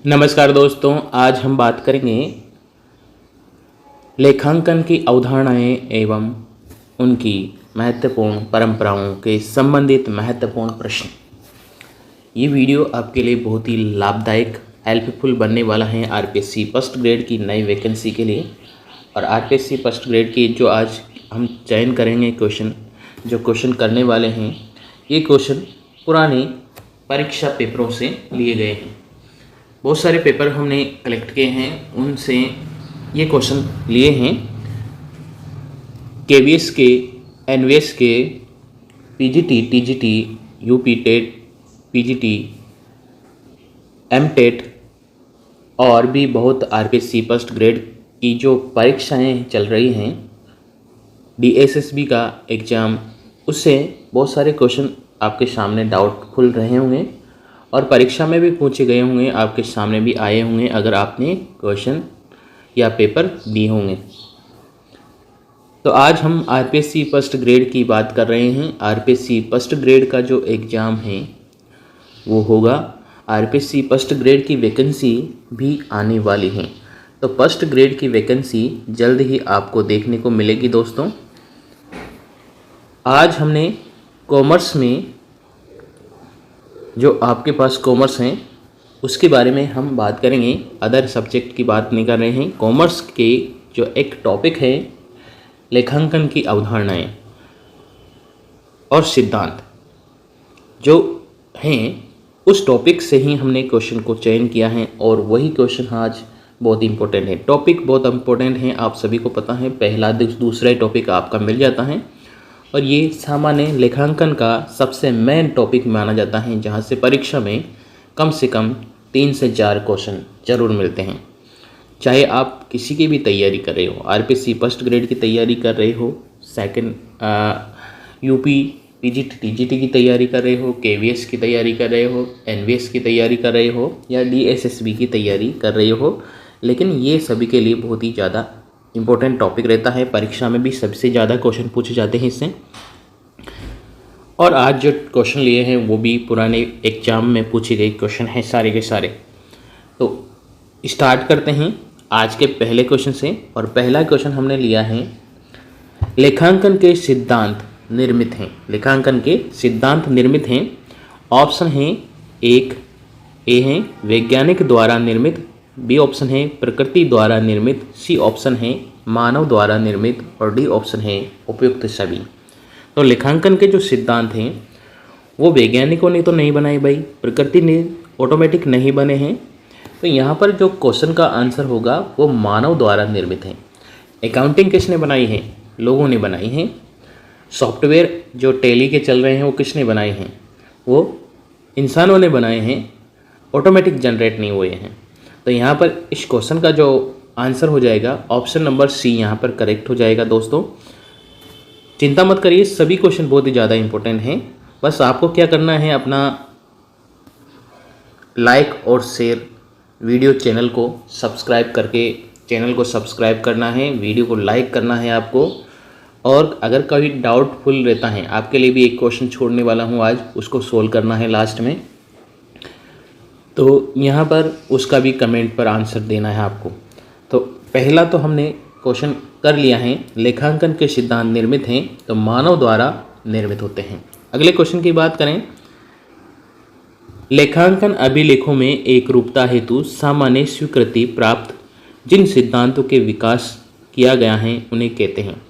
नमस्कार दोस्तों, आज हम बात करेंगे लेखांकन की अवधारणाएं एवं उनकी महत्वपूर्ण परंपराओं के संबंधित महत्वपूर्ण प्रश्न। ये वीडियो आपके लिए बहुत ही लाभदायक हेल्पफुल बनने वाला है आरपीएससी फर्स्ट ग्रेड की नई वैकेंसी के लिए। और आरपीएससी फर्स्ट ग्रेड की जो आज हम चयन करेंगे जो क्वेश्चन करने वाले हैं, ये क्वेश्चन पुराने परीक्षा पेपरों से लिए गए हैं। बहुत सारे पेपर हमने कलेक्ट किए हैं, उनसे ये क्वेश्चन लिए हैं। केवीएस के, एनवीएस के, PGT, TGT, UP TET, PGT, MTET और भी बहुत आरपीएससी फर्स्ट ग्रेड की जो परीक्षाएं चल रही हैं, डीएसएसबी का एग्ज़ाम, उससे बहुत सारे क्वेश्चन आपके सामने डाउटफुल रहे होंगे और परीक्षा में भी पूछे गए होंगे, आपके सामने भी आए होंगे अगर आपने क्वेश्चन या पेपर दिए होंगे। तो आज हम आरपीएससी फर्स्ट ग्रेड की बात कर रहे हैं। आरपीएससी फर्स्ट ग्रेड का जो एग्ज़ाम है वो होगा। आरपीएससी फर्स्ट ग्रेड की वैकेंसी भी आने वाली है, तो फर्स्ट ग्रेड की वैकेंसी जल्द ही आपको देखने को मिलेगी दोस्तों। आज हमने कॉमर्स में, जो आपके पास कॉमर्स हैं उसके बारे में हम बात करेंगे, अदर सब्जेक्ट की बात नहीं कर रहे हैं। कॉमर्स के जो एक टॉपिक है लेखांकन की अवधारणाएं और सिद्धांत जो हैं, उस टॉपिक से ही हमने क्वेश्चन को चयन किया है और वही क्वेश्चन आज बहुत इंपॉर्टेंट है। टॉपिक बहुत इंपॉर्टेंट है, आप सभी को पता है। पहला दूसरा टॉपिक आपका मिल जाता है और ये सामान्य लेखांकन का सबसे मेन टॉपिक माना जाता है, जहाँ से परीक्षा में कम से कम 3 से 4 क्वेश्चन जरूर मिलते हैं। चाहे आप किसी की भी तैयारी कर रहे हो, आरपीएससी फर्स्ट ग्रेड की तैयारी कर रहे हो, सेकंड यूपी पीजीटी टीजीटी की तैयारी कर रहे हो, केवीएस की तैयारी कर रहे हो, एनवीएस की तैयारी कर रहे हो या डीएसएसबी की तैयारी कर रहे हो, लेकिन ये सभी के लिए बहुत ही ज़्यादा इम्पोर्टेंट टॉपिक रहता है। परीक्षा में भी सबसे ज़्यादा क्वेश्चन पूछे जाते हैं इससे। और आज जो क्वेश्चन लिए हैं वो भी पुराने एग्जाम में पूछे गए क्वेश्चन हैं सारे के सारे। तो स्टार्ट करते हैं आज के पहले क्वेश्चन से। और पहला क्वेश्चन हमने लिया है, लेखांकन के सिद्धांत निर्मित हैं। लेखांकन के सिद्धांत निर्मित हैं। ऑप्शन हैं, एक ए है वैज्ञानिक द्वारा निर्मित, बी ऑप्शन है प्रकृति द्वारा निर्मित, सी ऑप्शन है मानव द्वारा निर्मित और डी ऑप्शन है उपयुक्त सभी। तो लेखांकन के जो सिद्धांत हैं वो वैज्ञानिकों ने तो नहीं बनाए भाई, प्रकृति ने ऑटोमेटिक नहीं बने हैं। तो यहाँ पर जो क्वेश्चन का आंसर होगा वो मानव द्वारा निर्मित है। अकाउंटिंग किसने बनाई है? लोगों ने बनाई है। सॉफ्टवेयर जो टैली के चल रहे हैं वो किसने बनाए हैं? वो इंसानों ने बनाए हैं, ऑटोमेटिक जनरेट नहीं हुए हैं। तो यहाँ पर इस क्वेश्चन का जो आंसर हो जाएगा ऑप्शन नंबर सी यहाँ पर करेक्ट हो जाएगा दोस्तों। चिंता मत करिए, सभी क्वेश्चन बहुत ही ज़्यादा इंपॉर्टेंट हैं। बस आपको क्या करना है, अपना लाइक और शेयर वीडियो चैनल को सब्सक्राइब करके चैनल को सब्सक्राइब करना है, वीडियो को लाइक करना है आपको। और अगर कभी डाउटफुल रहता है, आपके लिए भी एक क्वेश्चन छोड़ने वाला हूँ आज, उसको सोल्व करना है लास्ट में, तो यहाँ पर उसका भी कमेंट पर आंसर देना है आपको। तो पहला तो हमने क्वेश्चन कर लिया है, लेखांकन के सिद्धांत निर्मित हैं तो मानव द्वारा निर्मित होते हैं। अगले क्वेश्चन की बात करें, लेखांकन अभिलेखों में एक रूपता हेतु सामान्य स्वीकृति प्राप्त जिन सिद्धांतों के विकास किया गया है उन्हें कहते हैं।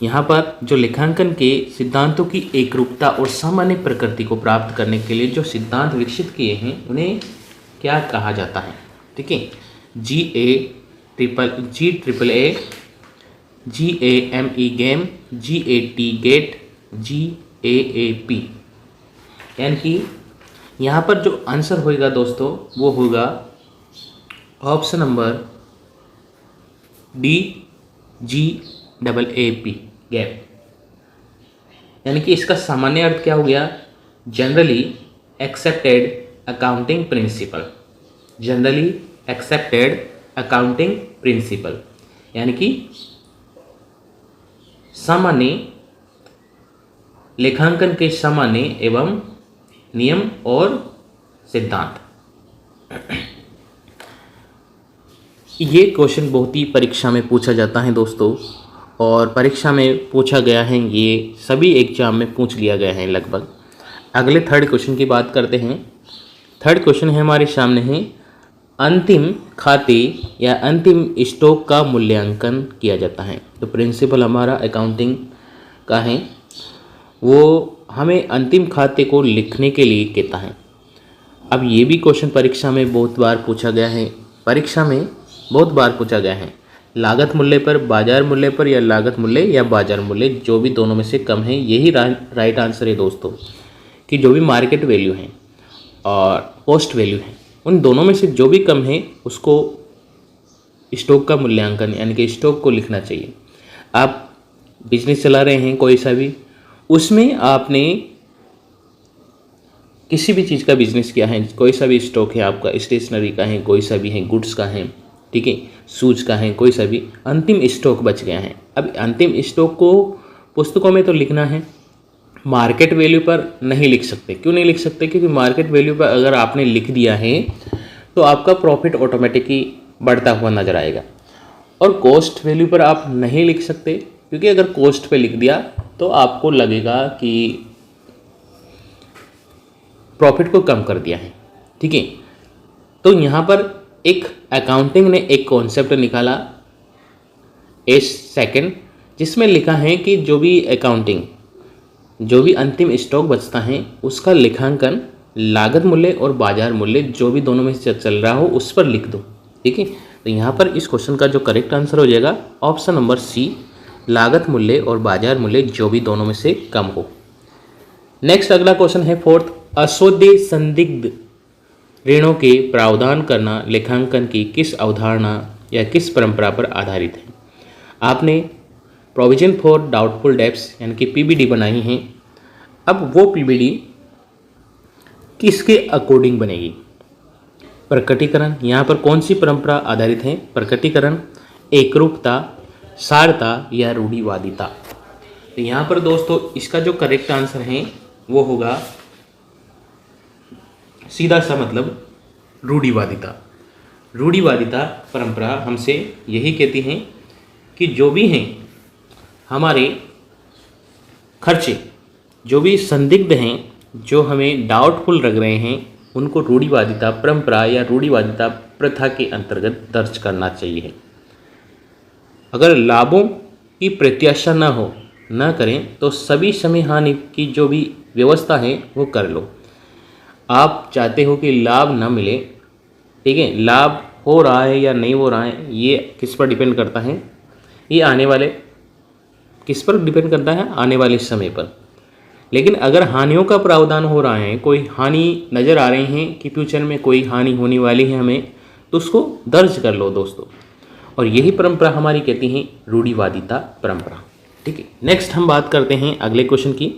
यहाँ पर जो लेखांकन के सिद्धांतों की एकरूपता और सामान्य प्रकृति को प्राप्त करने के लिए जो सिद्धांत विकसित किए हैं उन्हें क्या कहा जाता है? ठीक है, GAEEE, GAME, GAT gate, GAAP। यानी कि यहाँ पर जो आंसर होगा दोस्तों वो होगा option number D, GAAP, gap. यानी कि इसका सामान्य अर्थ क्या हो गया? Generally accepted accounting principle. Generally accepted accounting principle यानी कि सामान्य लेखांकन के सामान्य एवं नियम और सिद्धांत। ये क्वेश्चन बहुत ही परीक्षा में पूछा जाता है दोस्तों, और परीक्षा में पूछा गया है, ये सभी एग्जाम में पूछ लिया गया है लगभग। अगले थर्ड क्वेश्चन की बात करते हैं। थर्ड क्वेश्चन है हमारे सामने है, अंतिम खाते या अंतिम स्टॉक का मूल्यांकन किया जाता है। तो प्रिंसिपल हमारा अकाउंटिंग का है, वो हमें अंतिम खाते को लिखने के लिए कहता है। अब ये भी क्वेश्चन परीक्षा में बहुत बार पूछा गया है, परीक्षा में बहुत बार पूछा गया है। लागत मूल्य पर, बाजार मूल्य पर, या लागत मूल्य या बाजार मूल्य, जो भी दोनों में से कम है, यही राइट आंसर है दोस्तों। कि जो भी मार्केट वैल्यू है और कॉस्ट वैल्यू है, उन दोनों में से जो भी कम है उसको स्टॉक का मूल्यांकन यानी कि स्टॉक को लिखना चाहिए। आप बिजनेस चला रहे हैं कोई सा भी, उसमें आपने किसी भी चीज़ का बिजनेस किया है, कोई सा भी स्टॉक है आपका, स्टेशनरी का है, कोई सा भी है, गुड्स का है, ठीक है, शूज का है, कोई सा भी, अंतिम स्टॉक बच गया है। अब अंतिम स्टॉक को पुस्तकों में तो लिखना है, मार्केट वैल्यू पर नहीं लिख सकते। क्यों नहीं लिख सकते? क्योंकि मार्केट वैल्यू पर अगर आपने लिख दिया है तो आपका प्रॉफिट ऑटोमेटिकली बढ़ता हुआ नजर आएगा। और कॉस्ट वैल्यू पर आप नहीं लिख सकते, क्योंकि अगर कॉस्ट पे लिख दिया तो आपको लगेगा कि प्रॉफिट को कम कर दिया है, ठीक है। तो यहाँ पर एक अकाउंटिंग ने एक कॉन्सेप्ट निकाला सेकंड, जिसमें लिखा है कि जो भी अकाउंटिंग, जो भी अंतिम स्टॉक बचता है उसका लेखांकन लागत मूल्य और बाजार मूल्य, जो भी दोनों में से चल रहा हो, उस पर लिख दो, ठीक है। तो यहाँ पर इस क्वेश्चन का जो करेक्ट आंसर हो जाएगा ऑप्शन नंबर सी, लागत मूल्य और बाजार मूल्य जो भी दोनों में से कम हो। नेक्स्ट अगला क्वेश्चन है फोर्थ, अशोध्य संदिग्ध ऋणों के प्रावधान करना लेखांकन की किस अवधारणा या किस परंपरा पर आधारित है। आपने प्रोविजन फॉर डाउटफुल डेब्ट्स यानी कि पीबीडी बनाई है। अब वो पीबीडी किसके अकॉर्डिंग बनेगी? प्रकटीकरण, यहाँ पर कौन सी परंपरा आधारित है? प्रकटीकरण, एकरूपता, सारता या रूढ़िवादिता। तो यहाँ पर दोस्तों इसका जो करेक्ट आंसर है वो होगा सीधा सा मतलब रूढ़िवादिता। रूढ़िवादिता परंपरा हमसे यही कहती है कि जो भी हैं हमारे खर्चे, जो भी संदिग्ध हैं, जो हमें डाउटफुल लग रहे हैं, उनको रूढ़िवादिता परंपरा या रूढ़िवादिता प्रथा के अंतर्गत दर्ज करना चाहिए। अगर लाभों की प्रत्याशा न करें तो सभी समय हानि की जो भी व्यवस्था है वो कर लो। आप चाहते हो कि लाभ ना मिले, ठीक है, लाभ हो रहा है या नहीं हो रहा है, ये किस पर डिपेंड करता है? ये आने वाले किस पर डिपेंड करता है? आने वाले समय पर। लेकिन अगर हानियों का प्रावधान हो रहा है, कोई हानि नज़र आ रही है कि फ्यूचर में कोई हानि होने वाली है हमें, तो उसको दर्ज कर लो दोस्तों। और यही परंपरा हमारी कहती है रूढ़िवादिता परंपरा, ठीक है। नेक्स्ट हम बात करते हैं अगले क्वेश्चन की।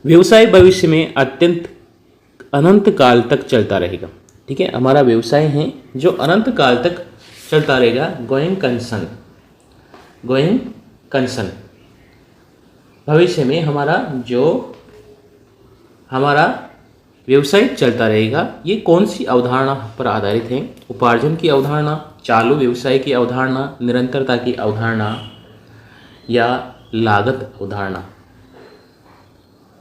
व्यवसाय भविष्य में अनंत काल तक चलता रहेगा, ठीक है। हमारा व्यवसाय है जो अनंत काल तक चलता रहेगा, गोइंग कंसर्न। भविष्य में हमारा व्यवसाय चलता रहेगा। ये कौन सी अवधारणा पर आधारित है? उपार्जन की अवधारणा, चालू व्यवसाय की अवधारणा, निरंतरता की अवधारणा या लागत अवधारणा।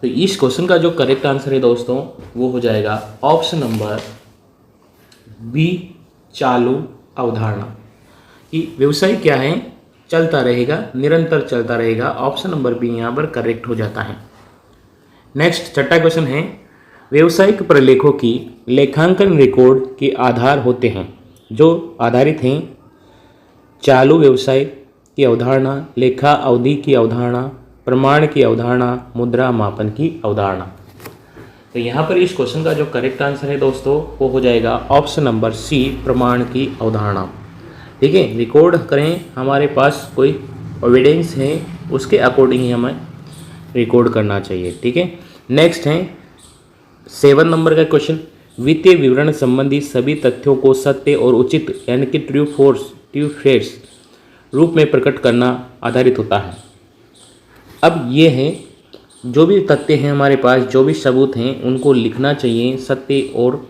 तो इस क्वेश्चन का जो करेक्ट आंसर है दोस्तों वो हो जाएगा ऑप्शन नंबर बी, चालू अवधारणा। कि व्यवसाय क्या है? चलता रहेगा, निरंतर चलता रहेगा। ऑप्शन नंबर बी यहाँ पर करेक्ट हो जाता है। नेक्स्ट छठा क्वेश्चन है, व्यवसायिक प्रलेखों की लेखांकन रिकॉर्ड के आधार होते हैं जो आधारित हैं चालू व्यवसाय की अवधारणा, लेखा अवधि की अवधारणा, प्रमाण की अवधारणा, मुद्रा मापन की अवधारणा। तो यहाँ पर इस क्वेश्चन का जो करेक्ट आंसर है दोस्तों वो हो जाएगा ऑप्शन नंबर सी, प्रमाण की अवधारणा, ठीक है। रिकॉर्ड करें, हमारे पास कोई एविडेंस है उसके अकॉर्डिंग ही हमें रिकॉर्ड करना चाहिए, ठीक है। नेक्स्ट है 7 नंबर का क्वेश्चन, वित्तीय विवरण संबंधी सभी तथ्यों को सत्य और उचित यानी कि ट्रू फेयर्स रूप में प्रकट करना आधारित होता है। अब ये है जो भी तथ्य हैं हमारे पास, जो भी सबूत हैं, उनको लिखना चाहिए सत्य और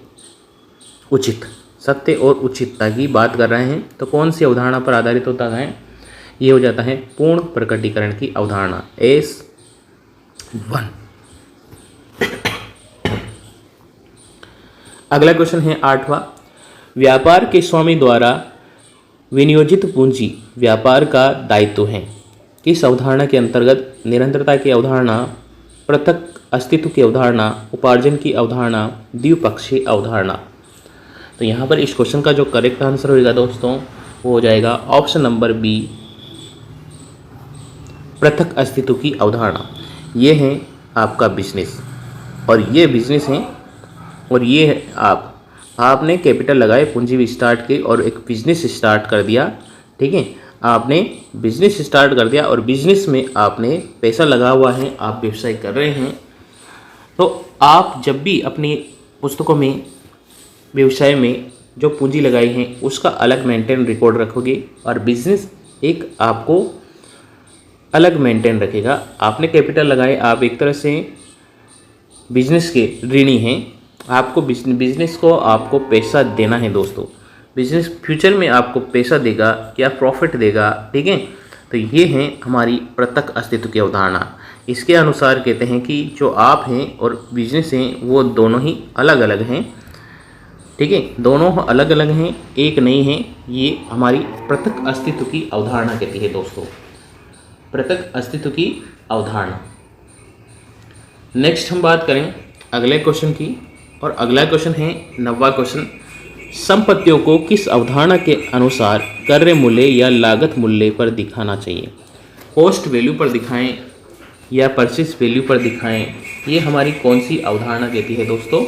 उचित, सत्य और उचितता की बात कर रहे हैं तो कौन सी अवधारणा पर आधारित होता है? ये हो जाता है पूर्ण प्रकटीकरण की अवधारणा S1। अगला क्वेश्चन है 8वां, व्यापार के स्वामी द्वारा विनियोजित पूंजी व्यापार का दायित्व है। किस अवधारणा के अंतर्गत? निरंतरता की अवधारणा, पृथक अस्तित्व की अवधारणा, उपार्जन की अवधारणा, द्विपक्षीय अवधारणा। तो यहाँ पर इस क्वेश्चन का जो करेक्ट आंसर होगा दोस्तों वो हो जाएगा ऑप्शन नंबर बी, पृथक अस्तित्व की अवधारणा। ये है आपका बिजनेस और ये बिजनेस है और ये है आपने कैपिटल लगाए, पूंजी भी स्टार्ट की और एक बिजनेस स्टार्ट कर दिया। ठीक है, आपने बिजनेस स्टार्ट कर दिया और बिजनेस में आपने पैसा लगा हुआ है, आप व्यवसाय कर रहे हैं। तो आप जब भी अपनी पुस्तकों में व्यवसाय में जो पूंजी लगाई है उसका अलग मेंटेन रिकॉर्ड रखोगे और बिजनेस एक आपको अलग मेंटेन रखेगा। आपने कैपिटल लगाए, आप एक तरह से बिजनेस के ऋणी हैं। आपको बिजनेस को आपको पैसा देना है दोस्तों। बिजनेस फ्यूचर में आपको पैसा देगा या प्रॉफिट देगा। ठीक है, तो ये है हमारी पृथक अस्तित्व की अवधारणा। इसके अनुसार कहते हैं कि जो आप हैं और बिजनेस हैं वो दोनों ही अलग अलग हैं। ठीक है, दोनों अलग अलग हैं, एक नहीं है। ये हमारी पृथक अस्तित्व की अवधारणा कहती है दोस्तों, पृथक अस्तित्व की अवधारणा। नेक्स्ट हम बात करें अगले क्वेश्चन की और अगला क्वेश्चन है 9वां क्वेश्चन, संपत्तियों को किस अवधारणा के अनुसार क्रय मूल्य या लागत मूल्य पर दिखाना चाहिए? कॉस्ट वैल्यू पर दिखाएं या परचेस वैल्यू पर दिखाएं? ये हमारी कौन सी अवधारणा कहती है दोस्तों?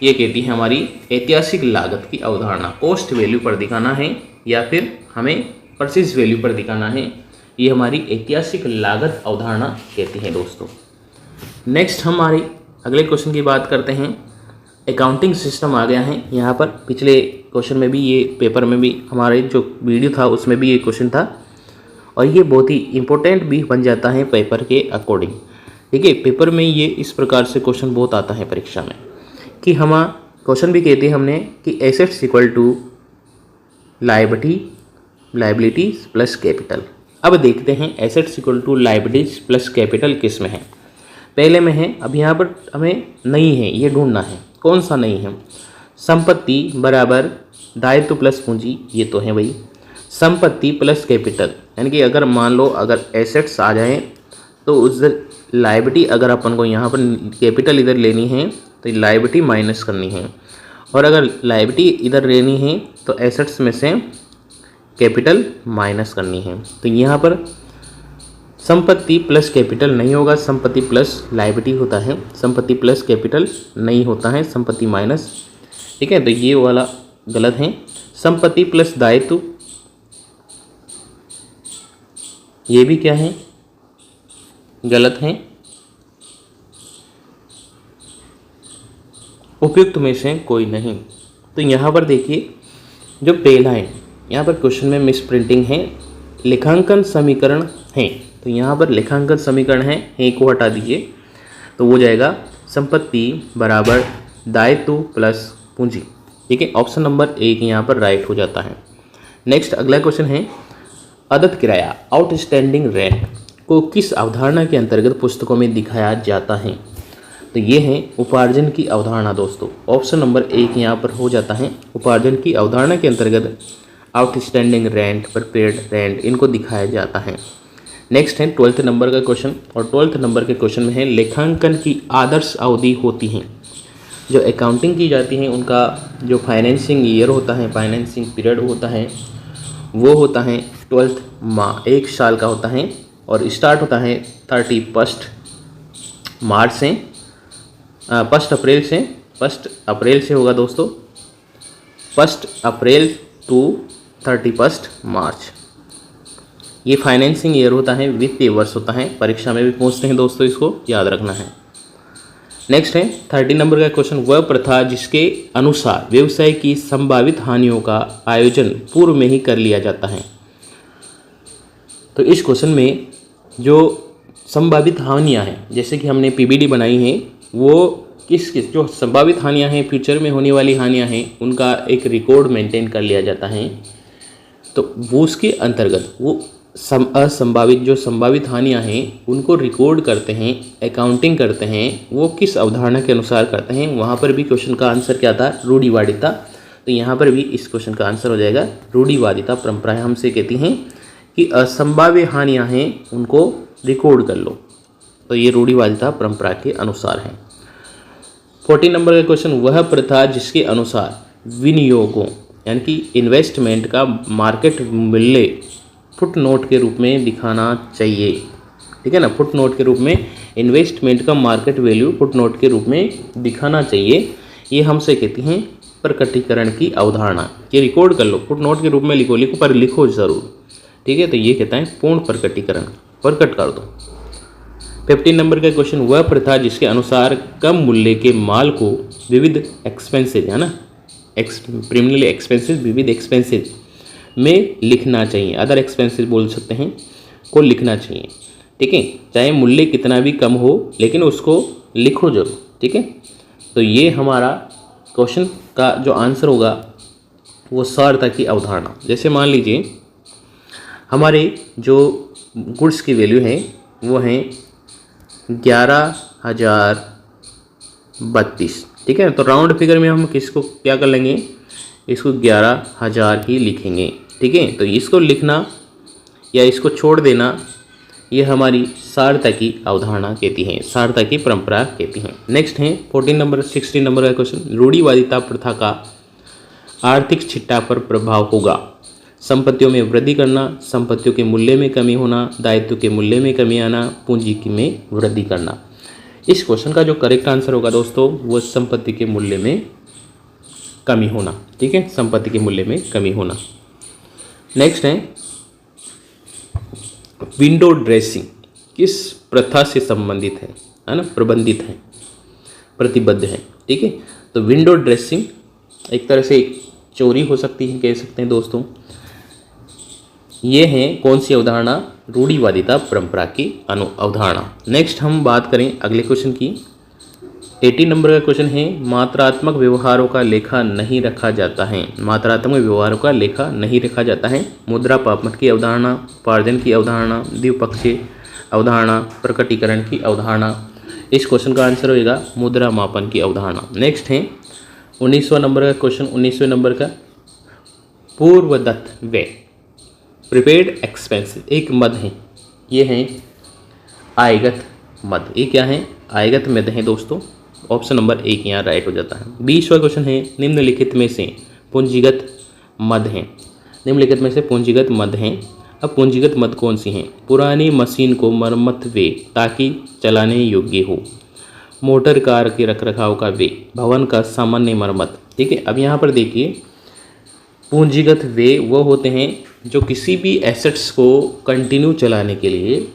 ये कहती है हमारी ऐतिहासिक लागत की अवधारणा। कॉस्ट वैल्यू पर दिखाना है या फिर हमें परचेस वैल्यू पर दिखाना है, ये हमारी ऐतिहासिक लागत अवधारणा कहती है दोस्तों। नेक्स्ट हमारी अगले क्वेश्चन की बात करते हैं। अकाउंटिंग सिस्टम आ गया है यहाँ पर। पिछले क्वेश्चन में भी, ये पेपर में भी, हमारे जो वीडियो था उसमें भी ये क्वेश्चन था और ये बहुत ही इम्पोर्टेंट भी बन जाता है पेपर के अकॉर्डिंग। ठीक है, पेपर में ये इस प्रकार से क्वेश्चन बहुत आता है परीक्षा में कि हम क्वेश्चन भी कहते हैं हमने कि assets equal to liabilities plus capital. अब देखते हैं assets equal to liabilities plus capital किस में है। पहले में है, अब यहाँ पर हमें नहीं है, ये ढूंढना है कौन सा नहीं है। संपत्ति बराबर दायित्व प्लस पूंजी, ये तो है भाई। संपत्ति प्लस कैपिटल, यानी कि अगर मान लो अगर एसेट्स आ जाए तो उस लायबिलिटी, अगर अपन को यहाँ पर कैपिटल इधर लेनी है तो लायबिलिटी माइनस करनी है और अगर लायबिलिटी इधर लेनी है तो एसेट्स में से कैपिटल माइनस करनी है। तो यहाँ पर संपत्ति प्लस कैपिटल नहीं होगा, संपत्ति प्लस लायबिलिटी होता है, संपत्ति प्लस कैपिटल नहीं होता है, संपत्ति माइनस। ठीक है, तो ये वाला गलत है। संपत्ति प्लस दायित्व, ये भी क्या है, गलत है। उपयुक्त में से कोई नहीं। तो यहाँ पर देखिए जो पहला है, यहाँ पर क्वेश्चन में मिस प्रिंटिंग है, लेखांकन समीकरण है। तो यहाँ पर लेखांकन समीकरण है, एक को हटा दीजिए तो वो जाएगा संपत्ति बराबर दायित्व प्लस पूंजी। ठीक है, ऑप्शन नंबर 1 यहाँ पर राइट हो जाता है। नेक्स्ट अगला क्वेश्चन है, अदत्त किराया आउटस्टैंडिंग रेंट को किस अवधारणा के अंतर्गत पुस्तकों में दिखाया जाता है? तो ये है उपार्जन की अवधारणा दोस्तों। ऑप्शन नंबर 1 यहाँ पर हो जाता है, उपार्जन की अवधारणा के अंतर्गत आउटस्टैंडिंग रेंट, प्रीपेड रेंट, इनको दिखाया जाता है। नेक्स्ट है 12th नंबर का क्वेश्चन और 12th नंबर के क्वेश्चन में है, लेखांकन की आदर्श अवधि होती हैं। जो अकाउंटिंग की जाती है उनका जो फाइनेंसिंग ईयर होता है, फाइनेंसिंग पीरियड होता है, वो होता है 12th माह, 1 साल का होता है और स्टार्ट होता है 31 मार्च से, 1 अप्रैल से होगा दोस्तों, 1 अप्रैल टू 31 मार्च। ये फाइनेंसिंग ईयर होता है, वित्तीय वर्ष होता है, परीक्षा में भी पूछते हैं दोस्तों, इसको याद रखना है। नेक्स्ट है 13 नंबर का क्वेश्चन, वह प्रथा जिसके अनुसार व्यवसाय की संभावित हानियों का आयोजन पूर्व में ही कर लिया जाता है। तो इस क्वेश्चन में जो संभावित हानियां हैं, जैसे कि हमने पीबीडी बनाई है, वो किस किस जो संभावित हानियाँ हैं, फ्यूचर में होने वाली हानियाँ हैं, उनका एक रिकॉर्ड मेंटेन कर लिया जाता है। तो वो उसके अंतर्गत वो असंभावित जो संभावित हानियाँ हैं उनको रिकॉर्ड करते हैं, अकाउंटिंग करते हैं, वो किस अवधारणा के अनुसार करते हैं। वहाँ पर भी क्वेश्चन का आंसर क्या था? रूढ़िवादिता। तो यहाँ पर भी इस क्वेश्चन का आंसर हो जाएगा रूढ़िवादिता। परंपराएं हमसे कहती हैं कि असंभाव्य हानियाँ हैं उनको रिकॉर्ड कर लो, तो ये रूढ़िवादिता परंपरा के अनुसार है। 14 नंबर का क्वेश्चन, वह प्रथा जिसके अनुसार विनियोगों यानी कि इन्वेस्टमेंट का मार्केट मूल्य फुट नोट के रूप में दिखाना चाहिए। ठीक है ना, फुट नोट के रूप में इन्वेस्टमेंट का मार्केट वैल्यू फुट नोट के रूप में दिखाना चाहिए। ये हमसे कहती हैं प्रकटीकरण की अवधारणा। ये रिकॉर्ड कर लो, फुट नोट के रूप में लिखो पर लिखो ज़रूर। ठीक है, तो ये कहता है पूर्ण प्रकटीकरण, प्रकट कर दो। 15 नंबर का क्वेश्चन, वह प्रथा जिसके अनुसार कम मूल्य के माल को विविध एक्सपेंसेज है ना, प्रीमियरली एक्सपेंसेज, विविध एक्सपेंसेज में लिखना चाहिए, अदर एक्सपेंसेज बोल सकते हैं, को लिखना चाहिए। ठीक है, चाहे मूल्य कितना भी कम हो लेकिन उसको लिखो जरूर। ठीक है, तो ये हमारा क्वेश्चन का जो आंसर होगा वो सारता की अवधारणा। जैसे मान लीजिए हमारे जो गुड्स की वैल्यू है वो है 11,032। ठीक है, तो राउंड फिगर में हम किसको क्या कर लेंगे, इसको 11,000 ही लिखेंगे। ठीक है, तो इसको लिखना या इसको छोड़ देना ये हमारी सारता की अवधारणा कहती है, सारता की परंपरा कहती हैं। नेक्स्ट है 16 नंबर का क्वेश्चन, रूढ़िवादिता प्रथा का आर्थिक छिट्टा पर प्रभाव होगा। संपत्तियों में वृद्धि करना, संपत्तियों के मूल्य में कमी होना, दायित्व के मूल्य में कमी आना, पूंजी में वृद्धि करना। इस क्वेश्चन का जो करेक्ट आंसर होगा दोस्तों वो संपत्ति के मूल्य में कमी होना। ठीक है, संपत्ति के मूल्य में कमी होना। नेक्स्ट है विंडो ड्रेसिंग किस प्रथा से संबंधित है ना, प्रबंधित है, प्रतिबद्ध है। ठीक है, तो विंडो ड्रेसिंग एक तरह से एक चोरी हो सकती है, कह सकते हैं दोस्तों। ये है कौन सी अवधारणा? रूढ़िवादिता परंपरा की अवधारणा। नेक्स्ट हम बात करें अगले क्वेश्चन की। 18 नंबर का क्वेश्चन है, मात्रात्मक व्यवहारों का लेखा नहीं रखा जाता है। मात्रात्मक व्यवहारों का लेखा नहीं रखा जाता है। मुद्रा पापमठ की अवधारणा, उपार्जन की अवधारणा, द्विपक्षीय अवधारणा, प्रकटीकरण की अवधारणा। इस क्वेश्चन का आंसर होगा मुद्रा मापन की अवधारणा। नेक्स्ट है 19वां नंबर का क्वेश्चन, 19वें नंबर का, पूर्वदत्त व्यय, प्रीपेड एक्सपेंसेस एक मद है, ये है आयगत मद। ये क्या है? आयगत मद है दोस्तों। ऑप्शन नंबर 1 यहाँ राइट हो जाता है। 20वां क्वेश्चन है, निम्नलिखित में से पूंजीगत मद हैं। निम्नलिखित में से पूंजीगत मद हैं। अब पूंजीगत मद कौन सी हैं? पुरानी मशीन को मरम्मत व्यय ताकि चलाने योग्य हो, मोटर कार के रखरखाव का व्यय, भवन का सामान्य मरम्मत। ठीक है, अब यहाँ पर देखिए पूंजीगत व्यय वो होते हैं जो किसी भी एसेट्स को कंटिन्यू चलाने के लिए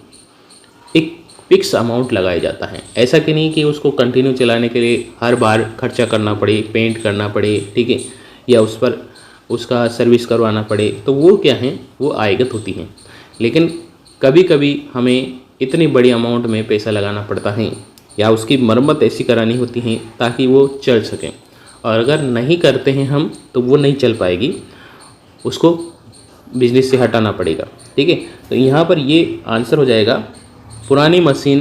एक फिक्स अमाउंट लगाया जाता है। ऐसा कि नहीं कि उसको कंटिन्यू चलाने के लिए हर बार खर्चा करना पड़े, पेंट करना पड़े, ठीक है, या उस पर उसका सर्विस करवाना पड़े, तो वो क्या है, वो आयगत होती हैं। लेकिन कभी कभी हमें इतनी बड़ी अमाउंट में पैसा लगाना पड़ता है या उसकी मरम्मत ऐसी करानी होती है ताकि वो चल सकें, और अगर नहीं करते हैं हम तो वो नहीं चल पाएगी, उसको बिजनेस से हटाना पड़ेगा। ठीक है, तो यहाँ पर ये आंसर हो जाएगा पुरानी मशीन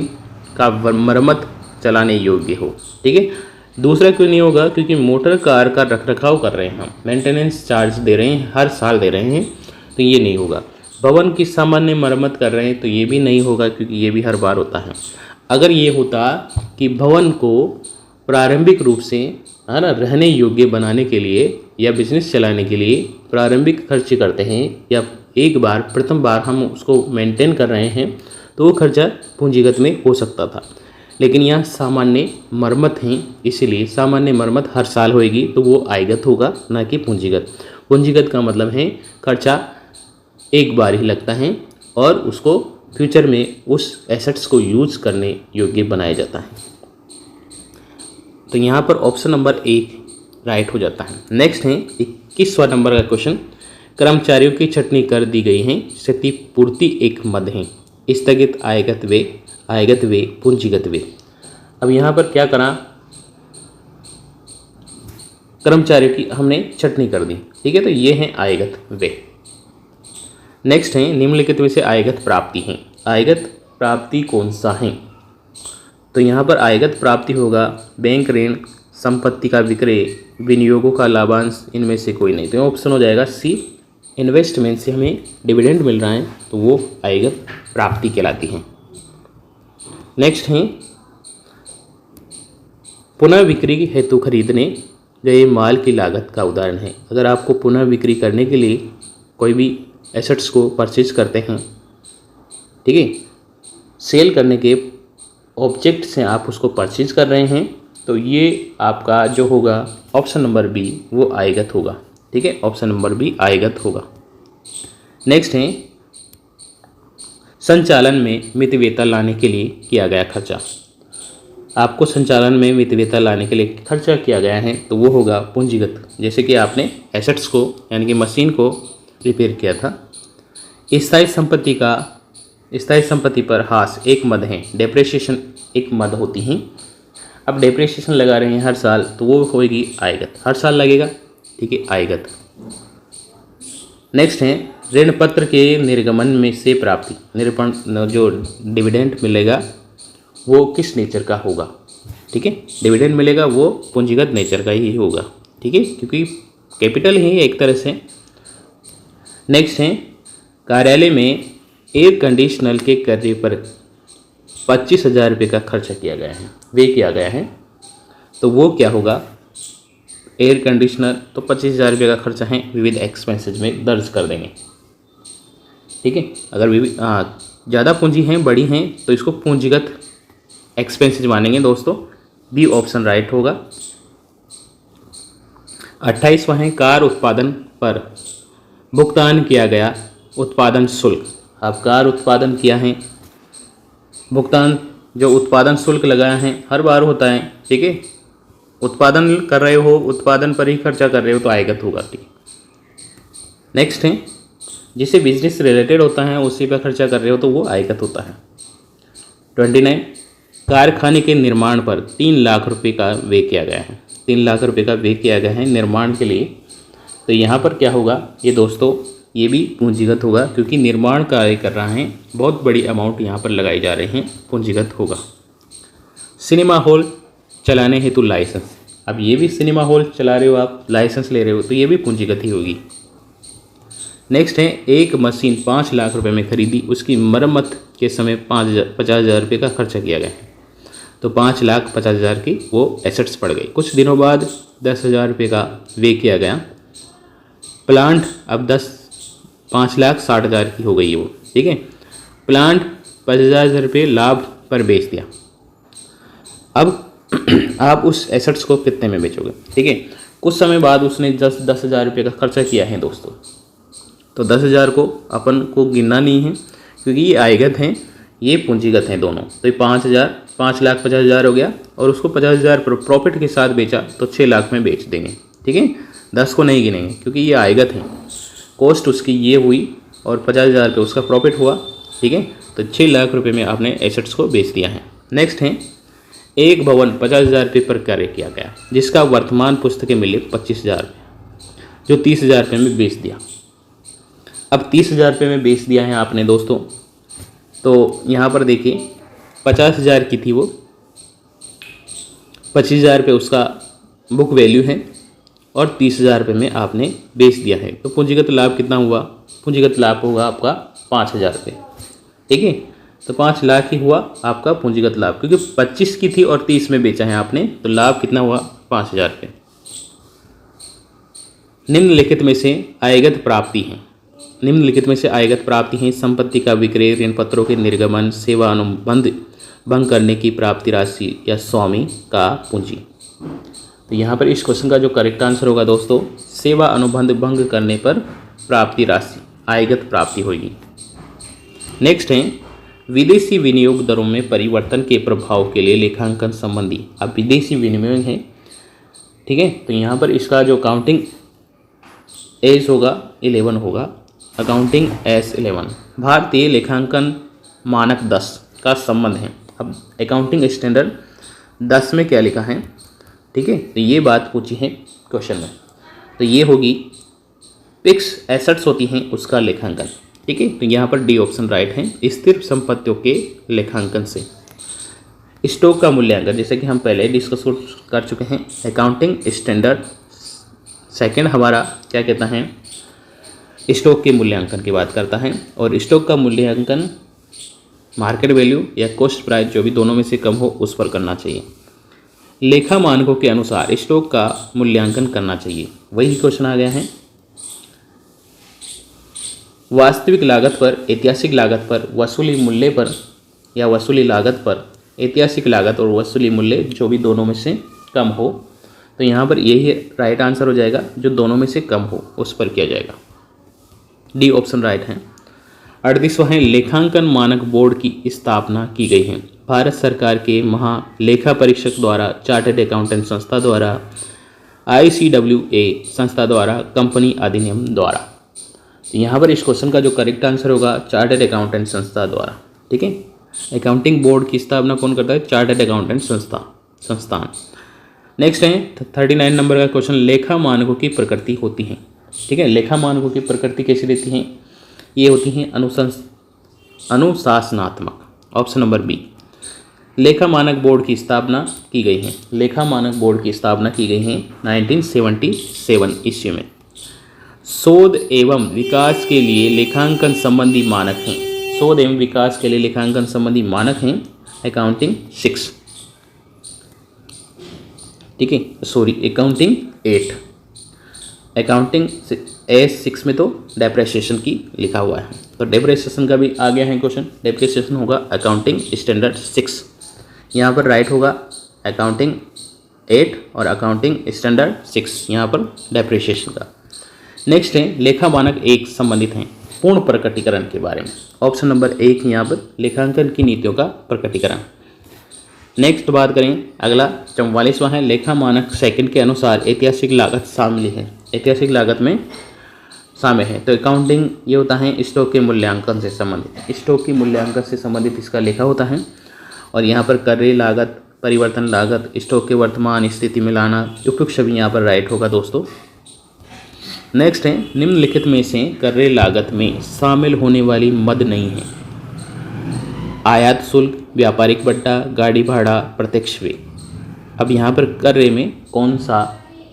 का मरम्मत चलाने योग्य हो। ठीक है, दूसरा क्यों नहीं होगा? क्योंकि मोटर कार का रखरखाव कर रहे हैं हम, मेंटेनेंस चार्ज दे रहे हैं, हर साल दे रहे हैं, तो ये नहीं होगा। भवन की सामान्य मरम्मत कर रहे हैं तो ये भी नहीं होगा क्योंकि ये भी हर बार होता है। अगर ये होता कि भवन को प्रारंभिक रूप से है ना रहने योग्य बनाने के लिए या बिजनेस चलाने के लिए प्रारंभिक खर्च करते हैं, या एक बार प्रथम बार हम उसको मेंटेन कर रहे हैं, तो वो खर्चा पूंजीगत में हो सकता था। लेकिन यहाँ सामान्य मरम्मत हैं, इसीलिए सामान्य मरम्मत हर साल होएगी तो वो आयगत होगा, ना कि पूंजीगत। पूंजीगत का मतलब है खर्चा एक बार ही लगता है और उसको फ्यूचर में उस एसेट्स को यूज़ करने योग्य बनाया जाता है। तो यहाँ पर ऑप्शन नंबर 1 राइट हो जाता है। नेक्स्ट है 21वां नंबर का क्वेश्चन, कर्मचारियों की छटनी कर दी गई है, क्षतिपूर्ति एक मद है, स्थगित आयगत व्यय, पूंजीगत व्यय। अब यहाँ पर क्या करा, कर्मचारियों की हमने छटनी कर दी। ठीक है, तो ये हैं आयगत व्यय। नेक्स्ट है निम्नलिखित में से आयगत प्राप्ति है। आयगत प्राप्ति कौन सा है? तो यहाँ पर आयगत प्राप्ति होगा बैंक ऋण, संपत्ति का विक्रय, विनियोगों का लाभांश, इनमें से कोई नहीं। तो ऑप्शन हो जाएगा सी, इन्वेस्टमेंट से हमें डिविडेंड मिल रहा है तो वो आयगत प्राप्ति कहलाती है। नेक्स्ट है पुनः बिक्री हेतु खरीदने गए माल की लागत का उदाहरण है। अगर आपको पुनः बिक्री करने के लिए कोई भी एसेट्स को परचेज करते हैं, ठीक है, सेल करने के ऑब्जेक्ट से आप उसको परचेज कर रहे हैं, तो ये आपका जो होगा ऑप्शन नंबर बी वो आयगत होगा। ठीक है, ऑप्शन नंबर बी आयगत होगा। नेक्स्ट है संचालन में मितव्ययता लाने के लिए किया गया खर्चा। आपको संचालन में मितव्ययता लाने के लिए खर्चा किया गया है तो वो होगा पूंजीगत। जैसे कि आपने एसेट्स को यानी कि मशीन को रिपेयर किया था। स्थायी संपत्ति पर हास एक मद है, डेप्रिसिएशन एक मद होती हैं। अब डेप्रिसिएशन लगा रहे हैं हर साल तो वो होगी आयगत, हर साल लगेगा। ठीक है, आयगत। नेक्स्ट है ऋण पत्र के निर्गमन में से प्राप्ति। निरूपण जो डिविडेंड मिलेगा वो किस नेचर का होगा? ठीक है, डिविडेंड मिलेगा वो पूंजीगत नेचर का ही होगा। ठीक है, क्योंकि कैपिटल ही एक तरह से। नेक्स्ट है कार्यालय में एयर कंडीशनर के कार्य पर 25,000 रुपये का खर्चा किया गया है, वे किया गया है, तो वो क्या होगा? एयर कंडीशनर तो 25,000 रुपये का खर्चा है, विविध एक्सपेंसेज में दर्ज कर देंगे। ठीक है, अगर ज़्यादा पूंजी हैं, बड़ी हैं, तो इसको पूंजीगत एक्सपेंसेज मानेंगे दोस्तों। बी ऑप्शन राइट होगा। 28वां है कार उत्पादन पर भुगतान किया गया उत्पादन शुल्क। आप कार उत्पादन किया है, भुगतान जो उत्पादन शुल्क लगाया है हर बार होता है। ठीक है, उत्पादन कर रहे हो, उत्पादन पर ही खर्चा कर रहे हो तो आयगत होगा। ठीक है, नेक्स्ट है जिसे बिजनेस रिलेटेड होता है उसी पर खर्चा कर रहे हो तो वो आयगत होता है। 29 कारखाने के निर्माण पर 3 लाख रुपए का व्यय किया गया है। 3 लाख रुपए का व्यय किया गया है निर्माण के लिए, तो यहाँ पर क्या होगा ये दोस्तों? ये भी पूंजीगत होगा क्योंकि निर्माण कार्य कर रहा है, बहुत बड़ी अमाउंट यहाँ पर लगाई जा रही हैं, पूंजीगत होगा। सिनेमा हॉल चलाने हेतु लाइसेंस। अब ये भी सिनेमा हॉल चला रहे हो आप, लाइसेंस ले रहे हो, तो ये भी पूंजीगत ही होगी। नेक्स्ट है एक मशीन 5 लाख रुपए में खरीदी, उसकी मरम्मत के समय 50,000 रुपये का खर्चा किया गया, तो 5,50,000 की वो एसेट्स पड़ गई। कुछ दिनों बाद 10,000 रुपये का व्यय किया गया। प्लांट अब 5,60,000 की हो गई वो। ठीक है, प्लांट 50,000 रुपये लाभ पर बेच दिया। अब आप उस एसेट्स को कितने में बेचोगे? ठीक है, कुछ समय बाद उसने 10,000 रुपये का खर्चा किया है दोस्तों, तो 10,000 को अपन को गिनना नहीं है क्योंकि ये आयगत हैं, ये पूंजीगत हैं दोनों। तो ये 5,50,000 हो गया और उसको 50,000 प्रॉफिट के साथ बेचा तो 6 लाख में बेच देंगे। ठीक है, 10 को नहीं गिनेंगे क्योंकि ये आयगत हैं। कॉस्ट उसकी ये हुई और 50,000 रुपये उसका प्रॉफिट हुआ। ठीक है, तो 6 लाख रुपये में आपने एसेट्स को बेच दिया है। नेक्स्ट है एक भवन 50,000 रुपये पर क्रय किया गया जिसका वर्तमान पुस्तकें मिले 25,000 रुपये, जो 30,000 रुपये में बेच दिया। अब 30,000 रुपये में बेच दिया है आपने दोस्तों, तो यहाँ पर देखिए 50,000 की थी वो, 25,000 रुपये उसका बुक वैल्यू है और 30,000 रुपये में आपने बेच दिया है, तो पूंजीगत लाभ कितना हुआ? पूंजीगत लाभ होगा आपका 5,000 रुपये। ठीक है, तो 5 लाख ही हुआ आपका पूंजीगत लाभ, क्योंकि 25 की थी और 30 में बेचा है आपने, तो लाभ कितना हुआ? 5,000 रुपये। निम्नलिखित में से आयगत प्राप्ति है। निम्नलिखित में से आयगत प्राप्ति है संपत्ति का विक्रय, ऋण पत्रों के निर्गमन, सेवा अनुबंध भंग करने की प्राप्ति राशि या स्वामी का पूंजी। तो यहाँ पर इस क्वेश्चन का जो करेक्ट आंसर होगा दोस्तों, सेवा अनुबंध भंग करने पर प्राप्ति राशि आयगत प्राप्ति होगी। नेक्स्ट है विदेशी विनियोग दरों में परिवर्तन के प्रभाव के लिए लेखांकन संबंधी। अब विदेशी विनिमय है, ठीक है, तो यहाँ पर इसका जो अकाउंटिंग एज होगा 11 होगा, अकाउंटिंग एस 11। भारतीय लेखांकन मानक 10 का संबंध है। अब अकाउंटिंग स्टैंडर्ड 10 में क्या लिखा है? ठीक है, तो ये बात पूछी है क्वेश्चन में। तो ये होगी फिक्स एसेट्स होती हैं उसका लेखांकन। ठीक है, तो यहाँ पर डी ऑप्शन राइट है, स्थिर संपत्तियों के लेखांकन से। स्टॉक का मूल्यांकन, जैसे कि हम पहले डिस्कस कर चुके हैं, अकाउंटिंग स्टैंडर्ड सेकंड हमारा क्या कहता है, स्टॉक के मूल्यांकन की बात करता है। और स्टॉक का मूल्यांकन मार्केट वैल्यू या कॉस्ट प्राइस जो भी दोनों में से कम हो उस पर करना चाहिए। लेखा मानकों के अनुसार स्टॉक का मूल्यांकन करना चाहिए, वही क्वेश्चन आ गया है। वास्तविक लागत पर ऐतिहासिक लागत पर वसूली मूल्य पर या वसूली लागत पर ऐतिहासिक लागत और वसूली मूल्य जो भी दोनों में से कम हो, तो यहाँ पर यही राइट आंसर हो जाएगा, जो दोनों में से कम हो उस पर किया जाएगा। डी ऑप्शन राइट है। 38वां है, लेखांकन मानक बोर्ड की स्थापना की गई है। भारत सरकार के महालेखा परीक्षक द्वारा, चार्टर्ड अकाउंटेंट संस्था द्वारा, ICWA संस्था द्वारा, कंपनी अधिनियम द्वारा। तो यहाँ पर इस क्वेश्चन का जो करेक्ट आंसर होगा चार्टर्ड अकाउंटेंट संस्था द्वारा। ठीक है, अकाउंटिंग बोर्ड की स्थापना कौन करता है, चार्टर्ड अकाउंटेंट संस्थान। नेक्स्ट है 39 नंबर का क्वेश्चन, लेखा मानकों की प्रकृति होती है। ठीक है, लेखा मानकों की प्रकृति कैसी रहती है, ये होती हैं अनुशासनात्मक। ऑप्शन नंबर बी, लेखा मानक बोर्ड की स्थापना की गई है। लेखा मानक बोर्ड की स्थापना की गई है 1977 ईस्वी में। शोध एवं विकास के लिए लेखांकन संबंधी मानक हैं। शोध एवं विकास के लिए लेखांकन संबंधी मानक हैं अकाउंटिंग 6। ठीक है, अकाउंटिंग 8। अकाउंटिंग S6 में तो डेप्रिसिएशन की लिखा हुआ है, तो डेप्रिसिएशन का भी आ गया है क्वेश्चन। डेप्रिसिएशन होगा अकाउंटिंग स्टैंडर्ड 6। यहाँ पर राइट होगा अकाउंटिंग 8 और अकाउंटिंग स्टैंडर्ड 6, यहाँ पर डेप्रिसिएशन का। नेक्स्ट है लेखा मानक 1 संबंधित हैं पूर्ण प्रकटीकरण के बारे में। ऑप्शन नंबर 1 यहाँ पर लेखांकन की नीतियों का प्रकटीकरण। नेक्स्ट बात करें, अगला 44वां है, लेखा मानक सेकंड के अनुसार ऐतिहासिक लागत शामिल है। ऐतिहासिक लागत में शामिल है, तो अकाउंटिंग ये होता है स्टॉक के मूल्यांकन से संबंधित। स्टॉक की मूल्यांकन से संबंधित इसका लेखा होता है। और यहाँ पर क्रय लागत, परिवर्तन लागत, स्टॉक के वर्तमान स्थिति में लाना, उपयुक्त सभी यहाँ पर राइट होगा दोस्तों। नेक्स्ट है, निम्नलिखित में से क्रय लागत में शामिल होने वाली मद नहीं है। आयात शुल्क, व्यापारिक बट्टा, गाड़ी भाड़ा, प्रत्यक्ष व्यय। अब यहाँ पर क्रय में कौन सा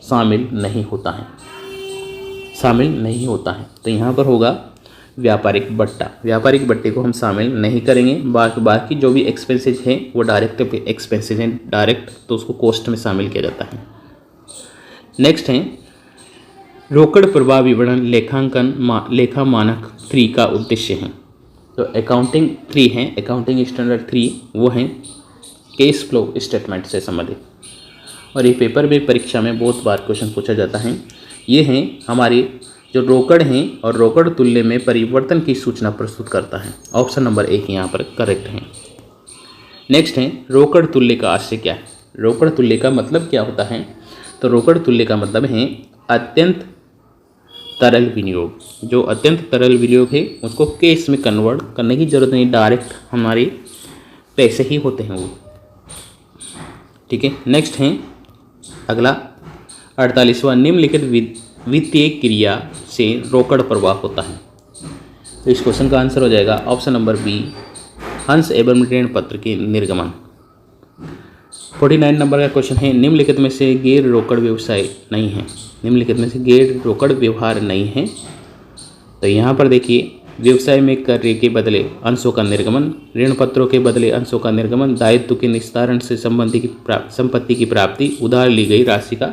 शामिल नहीं होता है, शामिल नहीं होता है, तो यहाँ पर होगा व्यापारिक बट्टा। व्यापारिक बट्टे को हम शामिल नहीं करेंगे। बाकी जो भी एक्सपेंसेज हैं वो डायरेक्ट एक्सपेंसेज हैं, डायरेक्ट, तो उसको कॉस्ट में शामिल किया जाता है। नेक्स्ट है रोकड़ प्रवाह विवरण लेखा मानक 3 का उद्देश्य है। तो अकाउंटिंग 3 है, अकाउंटिंग स्टैंडर्ड 3 वो हैं कैश फ्लो स्टेटमेंट से संबंधित। और ये पेपर में परीक्षा में बहुत बार क्वेश्चन पूछा जाता है। ये हैं हमारे जो रोकड़ हैं और रोकड़ तुल्य में परिवर्तन की सूचना प्रस्तुत करता है। ऑप्शन नंबर 1 यहाँ पर करेक्ट है। नेक्स्ट है रोकड़ तुल्य का आशय क्या है। रोकड़ तुल्य का मतलब क्या होता है, तो रोकड़ तुल्य का मतलब है अत्यंत तरल विनियोग। जो अत्यंत तरल विनियोग है उसको कैश में कन्वर्ट करने की जरूरत नहीं, डायरेक्ट हमारे पैसे ही होते हैं वो। ठीक है, नेक्स्ट है अगला 48वां, निम्नलिखित वित्तीय क्रिया से रोकड़ प्रवाह होता है। तो इस क्वेश्चन का आंसर हो जाएगा ऑप्शन नंबर बी, हंस एवं ऋण पत्र के निर्गमन। 49 नंबर का क्वेश्चन है, निम्नलिखित में से गैर रोकड़ व्यवसाय नहीं है। निम्नलिखित में से गैर रोकड़ व्यवहार नहीं है, तो यहाँ पर देखिए व्यवसाय में क्रय के बदले अंशों का निर्गमन, ऋण पत्रों के बदले अंशों का निर्गमन, दायित्व के निस्तारण से संपत्ति की प्राप्ति, उधार ली गई राशि का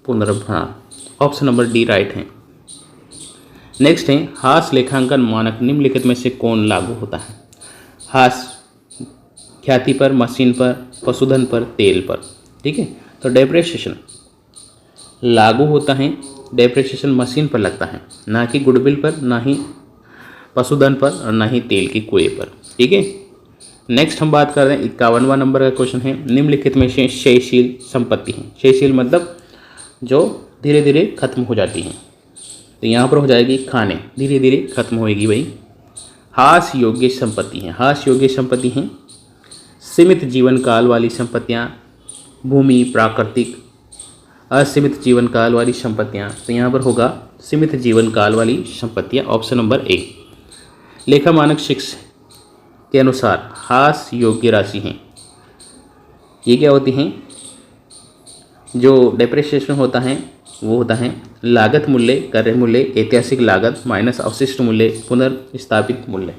पुनर्भरण। ऑप्शन नंबर डी राइट है। नेक्स्ट है हास लेखांकन मानक निम्नलिखित में से कौन लागू होता है। हास ख्याति पर, मशीन पर, पशुधन पर, तेल पर। ठीक है, तो डेप्रिसिएशन लागू होता है, डेप्रिसिएशन मशीन पर लगता है, ना कि गुडविल पर, ना ही पशुधन पर और ना ही तेल के कुएं पर। ठीक है, नेक्स्ट हम बात कर रहे हैं 51वां नंबर का क्वेश्चन है, निम्नलिखित में से क्षयशील संपत्ति है। क्षयशील मतलब जो धीरे धीरे खत्म हो जाती हैं, तो यहाँ पर हो जाएगी खाने, धीरे धीरे खत्म होएगी भाई। हास योग्य संपत्ति हैं। हास योग्य संपत्ति हैं सीमित जीवन काल वाली संपत्तियाँ, भूमि, प्राकृतिक, असीमित जीवन काल वाली संपत्तियाँ, तो यहाँ पर होगा सीमित जीवन काल वाली संपत्तियाँ, ऑप्शन नंबर ए। लेखा मानक 6 के अनुसार हास योग्य राशि हैं, ये क्या होती हैं? जो डेप्रिसिएशन होता है वो होता है लागत मूल्य, क्रय मूल्य, ऐतिहासिक लागत माइनस अवशिष्ट मूल्य, पुनर्स्थापित मूल्य।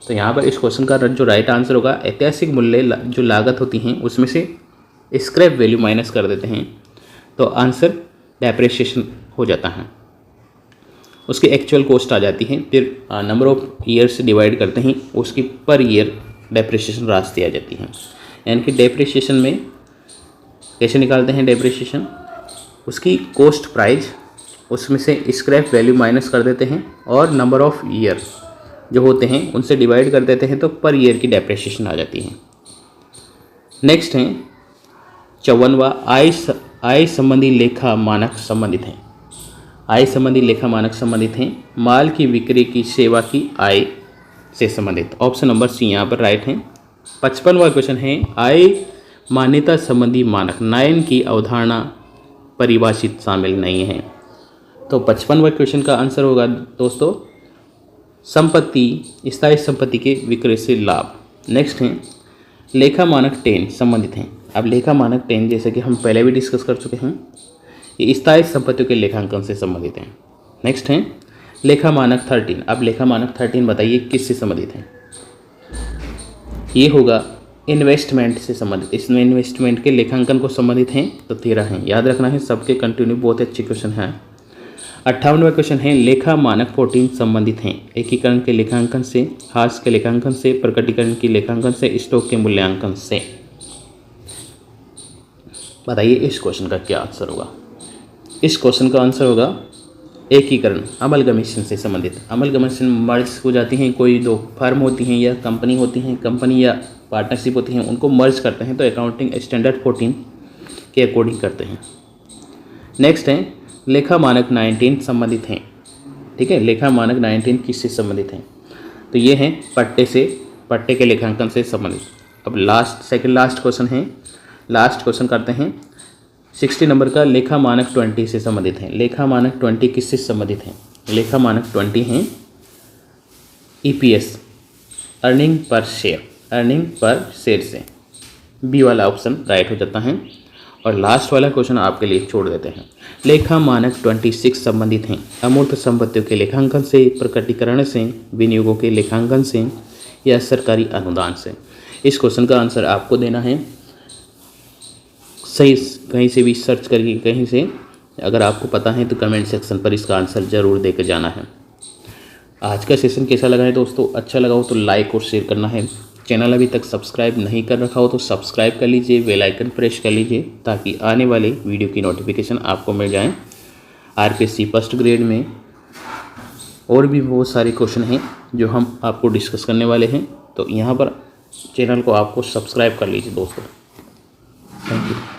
तो यहाँ पर इस क्वेश्चन का जो राइट आंसर होगा ऐतिहासिक मूल्य, जो लागत होती हैं उसमें से स्क्रैप वैल्यू माइनस कर देते हैं तो आंसर डेप्रिसिएशन हो जाता है। उसकी एक्चुअल कॉस्ट आ जाती है, फिर नंबर ऑफ ईयर से डिवाइड करते हैं, उसकी पर ईयर डेप्रिसिएशन राशि आ जाती है। यानी कि डेप्रिसिएशन में कैसे निकालते हैं डेप्रिसिएशन? उसकी कॉस्ट प्राइस, उसमें से स्क्रैप वैल्यू माइनस कर देते हैं और नंबर ऑफ ईयर जो होते हैं उनसे डिवाइड कर देते हैं तो पर ईयर की डेप्रिसिएशन आ जाती है। नेक्स्ट है 54वां, आय संबंधी लेखा मानक संबंधित हैं। आय संबंधी लेखा मानक संबंधित हैं माल की बिक्री की सेवा की आय से संबंधित, ऑप्शन नंबर सी यहाँ पर राइट है। 55वां क्वेश्चन है आय मान्यता संबंधी मानक 9 की अवधारणा परिभाषित शामिल नहीं है। तो 55वां क्वेश्चन का आंसर होगा दोस्तों संपत्ति, स्थायी संपत्ति के विक्रय से लाभ। नेक्स्ट है लेखा मानक 10 संबंधित हैं। अब लेखा मानक 10 जैसे कि हम पहले भी डिस्कस कर चुके हैं, ये स्थायी संपत्तियों के लेखांकन से संबंधित हैं। नेक्स्ट है लेखा मानक 13। अब लेखा मानक 13 बताइए किससे संबंधित है? ये होगा इन्वेस्टमेंट से संबंधित, इसमें इन्वेस्टमेंट के लेखांकन को संबंधित हैं तो 13 हैं, याद रखना है, सबके कंटिन्यू बहुत अच्छे क्वेश्चन हैं। 58वां क्वेश्चन है लेखा मानक 14 संबंधित हैं एकीकरण के लेखांकन से, हास के लेखांकन से, प्रकटीकरण के लेखांकन से, स्टॉक के मूल्यांकन से। बताइए इस क्वेश्चन का क्या आंसर होगा? इस क्वेश्चन का आंसर होगा एकीकरण, अमलगमेशन से संबंधित। अमलगमेशन मर्ज हो जाती हैं, कोई दो फर्म होती हैं या कंपनी होती हैं, कंपनी या पार्टनरशिप होती हैं, उनको मर्ज करते हैं तो अकाउंटिंग स्टैंडर्ड 14 के अकॉर्डिंग करते हैं। नेक्स्ट है लेखा मानक 19 संबंधित हैं। ठीक है, लेखा मानक 19 किससे संबंधित हैं? तो ये हैं पट्टे के लेखांकन से संबंधित। अब सेकंड लास्ट क्वेश्चन है, लास्ट क्वेश्चन करते हैं 60 नंबर का। लेखा मानक 20 से संबंधित हैं। लेखा मानक 20 किससे संबंधित हैं? लेखा मानक 20 हैं EPS, अर्निंग पर शेयर से। बी वाला ऑप्शन राइट हो जाता है। और लास्ट वाला क्वेश्चन आपके लिए छोड़ देते हैं। लेखा मानक 26 संबंधित हैं अमूर्त संपत्तियों के लेखांकन से, प्रकटीकरण से, विनियोगों के लेखांकन से या सरकारी अनुदान से। इस क्वेश्चन का आंसर आपको देना है सही, कहीं से भी सर्च करके, कहीं से अगर आपको पता है तो कमेंट सेक्शन पर इसका आंसर ज़रूर देकर जाना है। आज का सेशन कैसा लगा है दोस्तों? अच्छा लगा हो तो लाइक और शेयर करना है। चैनल अभी तक सब्सक्राइब नहीं कर रखा हो तो सब्सक्राइब कर लीजिए, बेल आइकन प्रेस कर लीजिए ताकि आने वाले वीडियो की नोटिफिकेशन आपको मिल जाए। RPSC फर्स्ट ग्रेड में और भी बहुत सारे क्वेश्चन हैं जो हम आपको डिस्कस करने वाले हैं, तो यहाँ पर चैनल को आपको सब्सक्राइब कर लीजिए दोस्तों। Thank you.